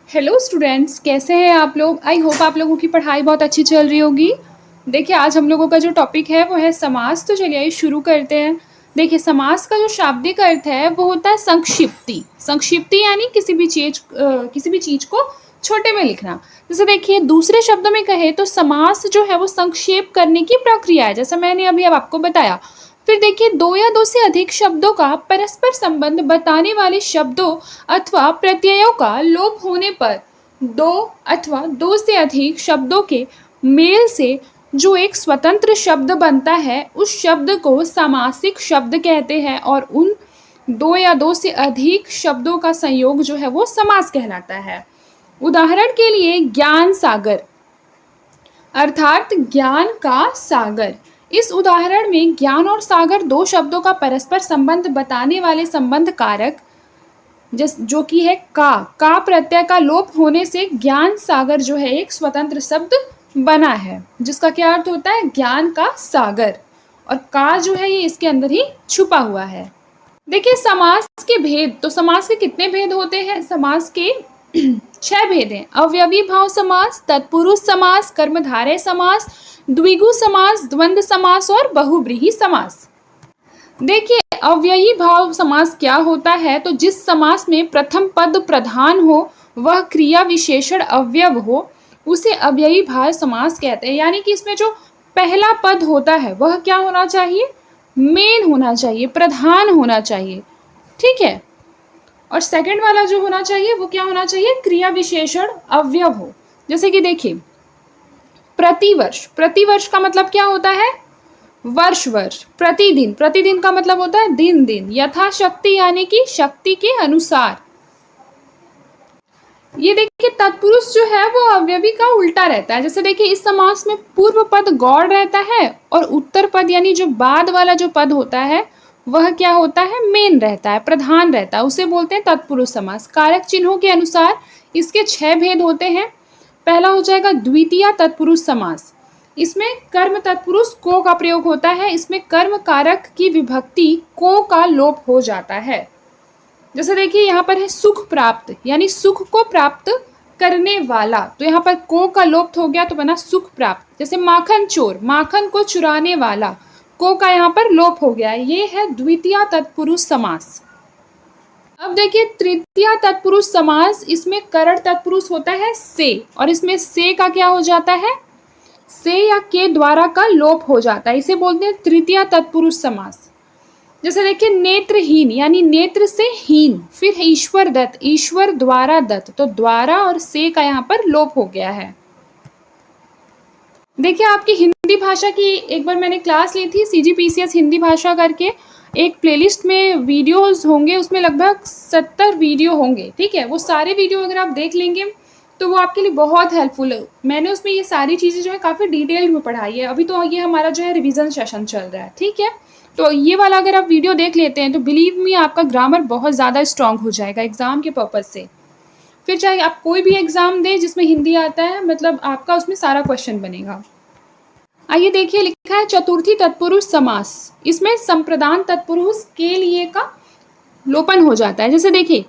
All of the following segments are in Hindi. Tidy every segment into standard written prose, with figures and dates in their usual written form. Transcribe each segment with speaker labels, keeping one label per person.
Speaker 1: हेलो स्टूडेंट्स, कैसे हैं आप लोग। आई होप आप लोगों की पढ़ाई बहुत अच्छी चल रही होगी। देखिए, आज हम लोगों का जो टॉपिक है वो है समास। तो चलिए आइए शुरू करते हैं। देखिए, समास का जो शाब्दिक अर्थ है वो होता है संक्षिप्ति। संक्षिप्ति यानी किसी भी चीज को छोटे में लिखना। जैसे देखिए, दूसरे शब्दों में कहे तो समास जो है वो संक्षेप करने की प्रक्रिया है, जैसा मैंने अभी अब आपको बताया। फिर देखिए, दो या दो से अधिक शब्दों का परस्पर संबंध बताने वाले शब्दों अथवा प्रत्ययों का लोप होने पर दो अथवा दो से अधिक शब्दों के मेल से जो एक स्वतंत्र शब्द बनता है उस शब्द को सामासिक शब्द कहते हैं, और उन दो या दो से अधिक शब्दों का संयोग जो है वो समास कहलाता है। उदाहरण के लिए ज्ञान सागर अर्थात ज्ञान का सागर। इस उदाहरण में ज्ञान और सागर दो शब्दों का परस्पर संबंध बताने वाले संबंध कारक जो कि है का प्रत्यय का लोप होने से ज्ञान सागर जो है एक स्वतंत्र शब्द बना है, जिसका क्या अर्थ होता है ज्ञान का सागर, और का जो है ये इसके अंदर ही छुपा हुआ है। देखिए, समास के भेद, तो समास के कितने भेद होते हैं। समास के 6 भेद हैं। अवयवी भाव समास, तत्पुरुष समास, कर्मधारय समास, द्विगु समास, द्वंद्व समास और बहुब्रीहि समास। देखिए, अव्ययी भाव समास क्या होता है, तो जिस समास में प्रथम पद प्रधान हो, वह क्रिया विशेषण अवयव हो, उसे अव्ययी भाव समास कहते हैं। यानी कि इसमें जो पहला पद होता है वह क्या होना चाहिए, मेन होना चाहिए, प्रधान होना चाहिए, ठीक है। और सेकंड वाला जो होना चाहिए वो क्या होना चाहिए, क्रिया विशेषण अवयव हो। जैसे कि देखिए, प्रतिवर्ष, प्रतिवर्ष का मतलब क्या होता है, वर्ष वर्ष। प्रतिदिन, प्रतिदिन का मतलब होता है दिन दिन। यथाशक्ति यानी कि शक्ति के अनुसार। ये देखिए, तत्पुरुष जो है वो अव्यवी का उल्टा रहता है। जैसे देखिए, इस समास में पूर्व पद गौड़ रहता है और उत्तर पद यानी जो बाद वाला जो पद होता है वह क्या होता है, मेन रहता है, प्रधान रहता है, उसे बोलते हैं तत्पुरुष समास। कारक चिन्हों के अनुसार इसके 6 भेद होते हैं। पहला हो जाएगा द्वितीय तत्पुरुष समास। इसमें कर्म तत्पुरुष को का प्रयोग होता है। इसमें कर्म कारक की विभक्ति को का लोप हो जाता है। जैसे देखिए, यहाँ पर है सुख प्राप्त, यानी सुख को प्राप्त करने वाला, तो यहाँ पर को का लोप हो गया तो बना सुख प्राप्त। जैसे माखन चोर, माखन को चुराने वाला, को का यहाँ पर लोप हो गया। ये है द्वितीय तत्पुरुष समास। अब देखिए, तृतीय तत्पुरुष समास, इसमें करण तत्पुरुष होता है से, और इसमें से का क्या हो जाता है, से या के द्वारा का लोप हो जाता है, इसे बोलते हैं तृतीय तत्पुरुष समास। जैसे देखिए, नेत्रहीन यानी नेत्र से हीन। फिर ईश्वर दत्त, ईश्वर द्वारा दत्त, तो द्वारा और से का यहाँ पर लोप हो गया है। देखिए, आपकी हिंदी भाषा की एक बार मैंने क्लास ली थी, CGPCS हिंदी भाषा करके एक प्लेलिस्ट में वीडियोस होंगे, उसमें लगभग 70 वीडियो होंगे, ठीक है। वो सारे वीडियो अगर आप देख लेंगे तो वो आपके लिए बहुत हेल्पफुल है। मैंने उसमें ये सारी चीज़ें जो है काफ़ी डिटेल में पढ़ाई है। अभी तो ये हमारा जो है रिविज़न सेशन चल रहा है, ठीक है। तो ये वाला अगर आप वीडियो देख लेते हैं तो बिलीव मी, आपका ग्रामर बहुत ज़्यादा स्ट्रांग हो जाएगा एग्ज़ाम के पर्पज़ से। फिर चाहे आप कोई भी एग्ज़ाम दें जिसमें हिंदी आता है, मतलब आपका उसमें सारा क्वेश्चन बनेगा। आइए देखिए, लिखा है चतुर्थी तत्पुरुष समास। इसमें संप्रदान तत्पुरुष के लिए का लोपन हो जाता है। जैसे देखिए,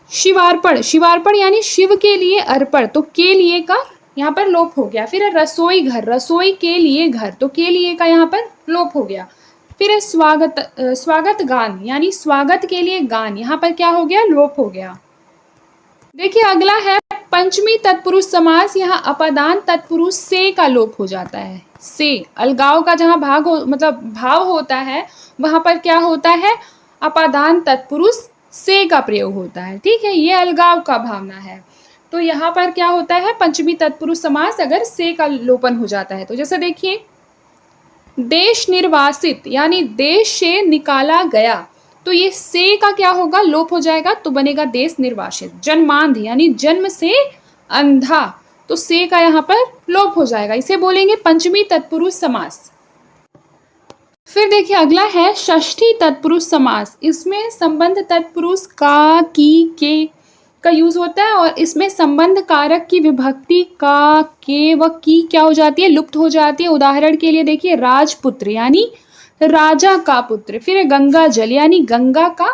Speaker 1: शिवार्पण, शिवार्पण यानी शिव के लिए अर्पण, तो के लिए का यहाँ पर लोप हो गया। फिर है रसोई घर, रसोई के लिए घर, तो के लिए का यहाँ पर लोप हो गया। फिर है स्वागत गान यानी स्वागत के लिए गान, यहाँ पर क्या हो गया, लोप हो गया। देखिए, अगला है पंचमी तत्पुरुष समास। यहाँ अपादान तत्पुरुष से का लोप हो जाता है। से अलगाव का जहाँ मतलब भाव होता है, वहां पर क्या होता है, अपादान तत्पुरुष से का प्रयोग होता है, ठीक है। ये अलगाव का भावना है। तो यहाँ पर क्या होता है, पंचमी तत्पुरुष समास अगर से का लोपन हो जाता है तो। जैसे देखिए, देश निर्वासित यानी देश से निकाला गया, तो ये से का क्या होगा, लोप हो जाएगा, तो बनेगा देश निर्वासित। जन्मांध यानी जन्म से अंधा, तो से का यहाँ पर लोप हो जाएगा, इसे बोलेंगे पंचमी तत्पुरुष समास। फिर देखिए, अगला है षष्ठी तत्पुरुष समास। इसमें संबंध तत्पुरुष का, की, के का यूज होता है, और इसमें संबंध कारक की विभक्ति का, के व की क्या हो जाती है, लुप्त हो जाती है। उदाहरण के लिए देखिए, राजपुत्र यानी राजा का पुत्र। फिर गंगा जल यानी गंगा का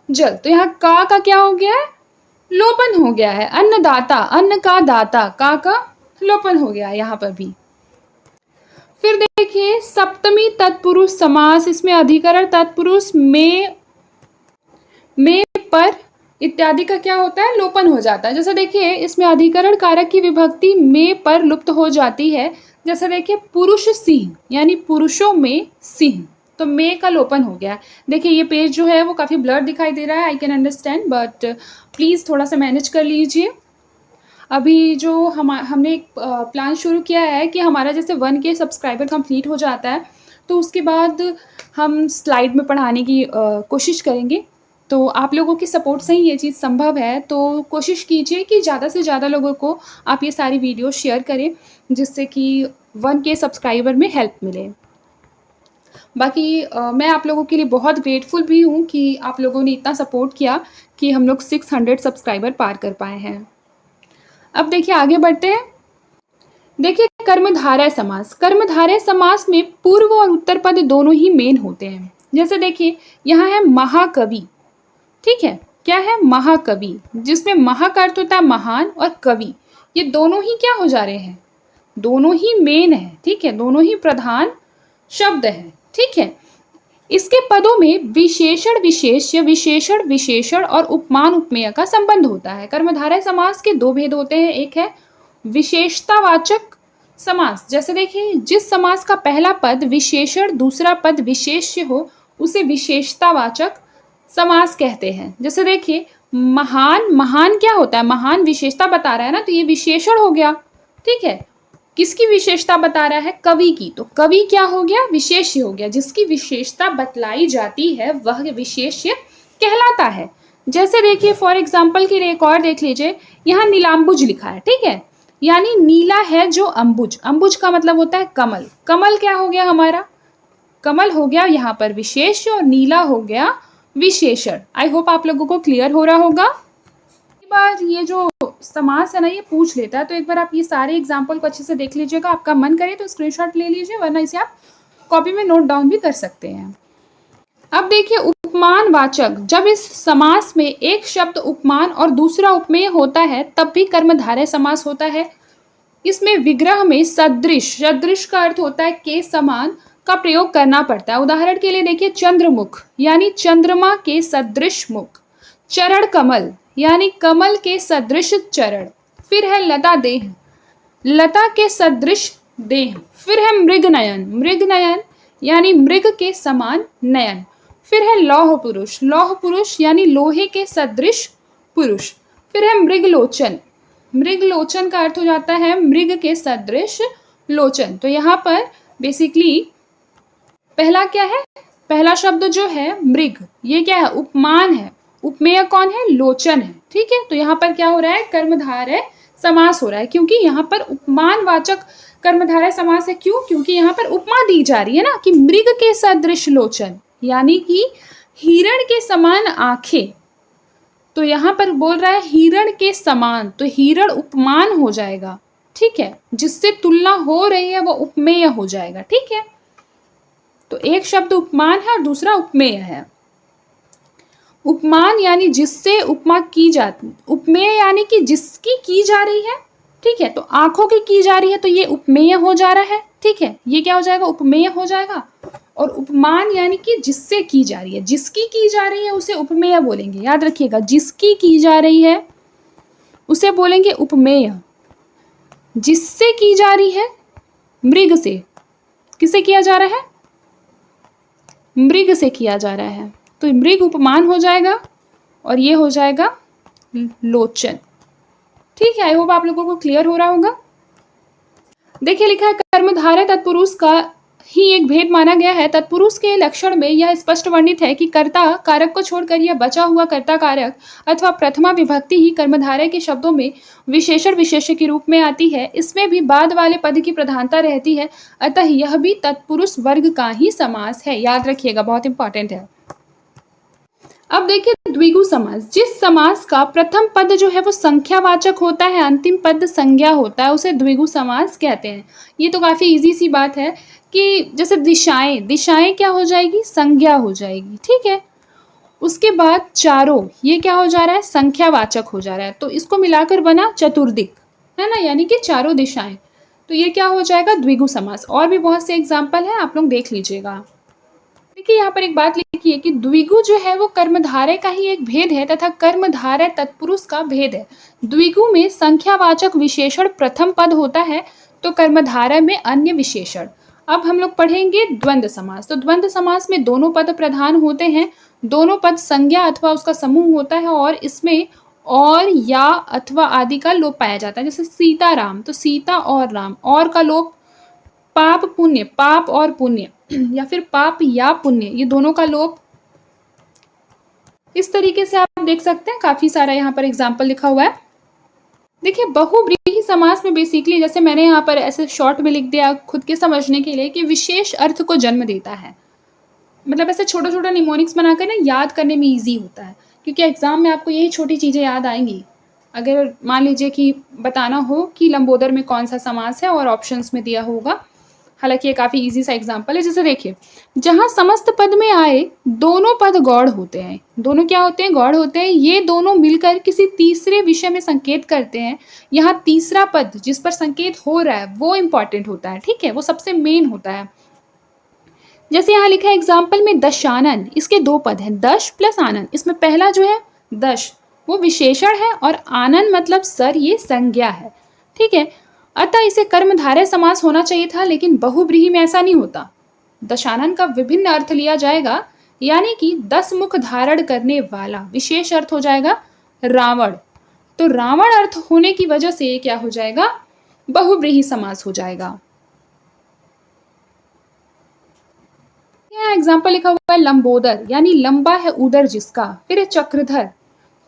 Speaker 1: जल, तो यहाँ का क्या हो गया है, लोपन हो गया है। अन्नदाता, अन्न का दाता, का लोपन हो गया है यहाँ पर भी। फिर देखिए सप्तमी तत्पुरुष समास, इसमें अधिकरण तत्पुरुष में पर इत्यादि का क्या होता है, लोपन हो जाता है। जैसे देखिए इसमें अधिकरण कारक की विभक्ति में पर लुप्त हो जाती है। जैसे देखिए पुरुष सिंह, यानी पुरुषों में सिंह, तो में का लोपन हो गया। देखिए ये पेज जो है वो काफ़ी ब्लर दिखाई दे रहा है, I can understand, but please थोड़ा सा मैनेज कर लीजिए। अभी जो हमने एक प्लान शुरू किया है कि हमारा जैसे 1K सब्सक्राइबर कंप्लीट हो जाता है तो उसके बाद हम स्लाइड में पढ़ाने की कोशिश करेंगे। तो आप लोगों की सपोर्ट से ही ये चीज़ संभव है, तो कोशिश कीजिए कि ज़्यादा से ज़्यादा लोगों को आप ये सारी वीडियो शेयर करें, जिससे कि 1K सब्सक्राइबर में हेल्प मिले। बाकी मैं आप लोगों के लिए बहुत ग्रेटफुल भी हूँ कि आप लोगों ने इतना सपोर्ट किया कि हम लोग 600 सब्सक्राइबर पार कर पाए हैं। अब देखिए आगे बढ़ते हैं। देखिए कर्मधारय समास, कर्मधारय समास में पूर्व और उत्तर पद दोनों ही मेन होते हैं। जैसे देखिए यहाँ है महाकवि, ठीक है, क्या है, महाकवि, जिसमें महा का अर्थ होता है महान और कवि, ये दोनों ही क्या हो जा रहे हैं, दोनों ही मेन है, ठीक है, दोनों ही प्रधान शब्द है, ठीक है। इसके पदों में विशेषण विशेष्य, विशेषण विशेषण और उपमान उपमेय का संबंध होता है। कर्मधारय समास के दो भेद होते हैं, एक है विशेषतावाचक समास। जैसे देखिए जिस समास का पहला पद विशेषण दूसरा पद विशेष्य हो उसे विशेषतावाचक समास कहते हैं। जैसे देखिए महान, महान क्या होता है, महान विशेषता बता रहा है ना, तो ये विशेषण हो गया, ठीक है। किसकी विशेषता बता रहा है, कवि की, तो कवि क्या हो गया, विशेष्य हो गया। जिसकी विशेषता बतलाई जाती है वह विशेष्य कहलाता है। जैसे देखिए फॉर एग्जाम्पल के लिए एक और देख लीजिए, यहाँ नीलाम्बुज लिखा है, ठीक है, यानी नीला है जो अंबुज, अंबुज का मतलब होता है कमल, कमल क्या हो गया हमारा, कमल हो गया यहाँ पर विशेष्य और नीला हो गया विशेषण। आई होप आप लोगों को क्लियर हो रहा होगा। एक बार ये जो समास है ना ये पूछ लेता है, तो एक बार आप ये सारे एग्जाम्पल को अच्छे से देख लीजिएगा। आपका मन करे तो स्क्रीनशॉट ले लीजिए, वरना इसे आप कॉपी में नोट डाउन भी कर सकते हैं। अब देखिए उपमान वाचक, जब इस समास में एक शब्द उपमान और दूसरा उपमेय होता है तब भी कर्मधारय समास होता है। इसमें विग्रह में सदृश, सदृश का अर्थ होता है के समान, का प्रयोग करना पड़ता है। उदाहरण के लिए देखिए चंद्रमुख यानी चंद्रमा के सदृश मुख, चरण कमल यानी कमल के सदृश चरण, फिर है लता देह, लता के सदृश देह, फिर है मृग नयन, मृग नयन यानी मृग के समान नयन, फिर है लौह पुरुष, लौह पुरुष यानी लोहे के सदृश पुरुष, फिर है मृग लोचन, मृग लोचन का अर्थ हो जाता है मृग के सदृश लोचन। तो यहाँ पर बेसिकली पहला क्या है, पहला शब्द जो है मृग, ये क्या है, उपमान है, उपमेय कौन है, लोचन है, ठीक है। तो यहाँ पर क्या हो रहा है, कर्मधारय समास हो रहा है, क्योंकि यहाँ पर उपमान वाचक कर्मधारय समास है। क्यों, क्योंकि यहाँ पर उपमा दी जा रही है ना कि मृग के सदृश लोचन, यानी कि हिरण के समान आंखें, तो यहाँ पर बोल रहा है हिरण के समान, तो हिरण उपमान हो जाएगा, ठीक है, जिससे तुलना हो रही है वो उपमेय हो जाएगा, ठीक है। तो एक शब्द उपमान है और दूसरा उपमेय है। उपमान यानी जिससे उपमा की जाती, उपमेय यानी कि जिसकी की जा रही है, ठीक है। तो आंखों की जा रही है तो ये उपमेय हो जा रहा है, ठीक है, ये क्या हो जाएगा, उपमेय हो जाएगा। और उपमान यानी कि जिससे की जा रही है, जिसकी की जा रही है उसे उपमेय बोलेंगे, याद रखिएगा, जिसकी की जा रही है उसे बोलेंगे उपमेय। जिससे की जा रही है, मृग से, किसे किया जा रहा है, मृग से किया जा रहा है, तो मृग उपमान हो जाएगा और ये हो जाएगा लोचन, ठीक है। आई होप आप लोगों को क्लियर हो रहा होगा। देखिए लिखा है कर्मधारय तत्पुरुष का ही एक भेद माना गया है। तत्पुरुष के लक्षण में यह स्पष्ट वर्णित है कि कर्ता कारक को छोड़कर यह बचा हुआ कर्ता कारक अथवा प्रथमा विभक्ति ही कर्मधारय के शब्दों में विशेषण विशेष्य के रूप में आती है। इसमें भी बाद वाले पद की प्रधानता रहती है, अतः यह भी तत्पुरुष वर्ग का ही समास है, याद रखिएगा, बहुत इंपॉर्टेंट है। अब देखिए द्विगु समास, जिस समास का प्रथम पद जो है वो संख्यावाचक होता है, अंतिम पद संज्ञा होता है, उसे द्विगु समास कहते हैं। ये तो काफी इजी सी बात है कि जैसे दिशाएं, दिशाएं क्या हो जाएगी, संज्ञा हो जाएगी, ठीक है। उसके बाद चारों, ये क्या हो जा रहा है, संख्यावाचक हो जा रहा है, तो इसको मिलाकर बना चतुर्दिक, है ना, यानी कि चारों दिशाएं। तो ये क्या हो जाएगा, द्विगु समास। और भी बहुत से एग्जाम्पल हैं, आप लोग देख लीजिएगा। देखिए यहाँ पर एक बात लिखी है कि द्विगु जो है वो कर्मधारय का ही एक भेद है तथा कर्मधारय तत्पुरुष का भेद है। द्विगु में संख्यावाचक विशेषण प्रथम पद होता है, तो कर्मधारय में अन्य विशेषण। अब हम लोग पढ़ेंगे द्वंद्व समास। तो द्वंद्व समास में दोनों पद प्रधान होते हैं, दोनों पद संज्ञा अथवा उसका समूह होता है, और इसमें और या अथवा आदि का लोप पाया जाता है। जैसे सीता राम, तो सीता और राम, और का लोप, पाप पुण्य, पाप और पुण्य, या फिर पाप या पुण्य, ये दोनों का लोप। इस तरीके से आप देख सकते हैं, काफी सारा यहाँ पर एग्जाम्पल लिखा हुआ है। देखिए बहुव्रीहि समास में बेसिकली, जैसे मैंने यहाँ पर ऐसे शॉर्ट में लिख दिया खुद के समझने के लिए, कि विशेष अर्थ को जन्म देता है। मतलब ऐसे छोटा छोटा निमोनिक्स बनाकर ना याद करने में ईजी होता है, क्योंकि एग्जाम में आपको यही छोटी चीजें याद आएंगी। अगर मान लीजिए कि बताना हो कि लंबोदर में कौन सा समास है और ऑप्शंस में दिया होगा, हालांकि ये काफी इजी सा एग्जांपल है। जैसे देखिए, जहां समस्त पद में आए दोनों पद गौड़ होते हैं, दोनों क्या होते हैं, गौड़ होते हैं, ये दोनों मिलकर किसी तीसरे विषय में संकेत करते हैं। यहाँ तीसरा पद जिस पर संकेत हो रहा है वो इंपॉर्टेंट होता है, ठीक है, वो सबसे मेन होता है। जैसे यहाँ लिखा है एग्जाम्पल में दशानन, इसके दो पद हैं, दश प्लस आनंद। इसमें पहला जो है दश वो विशेषण है, और आनंद मतलब सर, ये संज्ञा है, ठीक है। अतः इसे कर्मधारय समास होना चाहिए था, लेकिन बहुव्रीहि में ऐसा नहीं होता। दशानन का विभिन्न अर्थ लिया जाएगा, यानी कि 10 मुख धारण करने वाला, विशेष अर्थ हो जाएगा रावण। तो रावण अर्थ होने की वजह से ये क्या हो जाएगा, बहुव्रीहि समास हो जाएगा। एग्जाम्पल लिखा हुआ है लंबोदर, यानी लंबा है उदर जिसका। फिर है चक्रधर,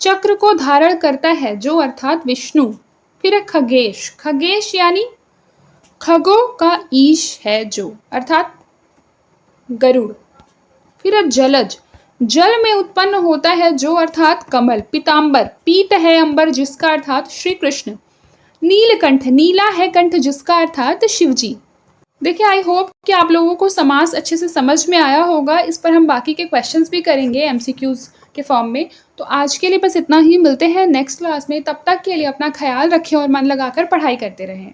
Speaker 1: चक्र को धारण करता है जो, अर्थात विष्णु। फिर है खगेश, खगेश यानी खगों का ईश है जो, अर्थात गरुड़। फिर है जलज, जल में उत्पन्न होता है जो, अर्थात कमल। पीतांबर, पीत है अंबर जिसका, अर्थात श्री कृष्ण। नीलकंठ, नीला है कंठ जिसका, अर्थात शिवजी। देखिए आई होप कि आप लोगों को समास अच्छे से समझ में आया होगा। इस पर हम बाकी के क्वेश्चंस भी करेंगे एमसीक्यूज के फॉर्म में। तो आज के लिए बस इतना ही, मिलते हैं नेक्स्ट क्लास में। तब तक के लिए अपना ख्याल रखें और मन लगाकर पढ़ाई करते रहें।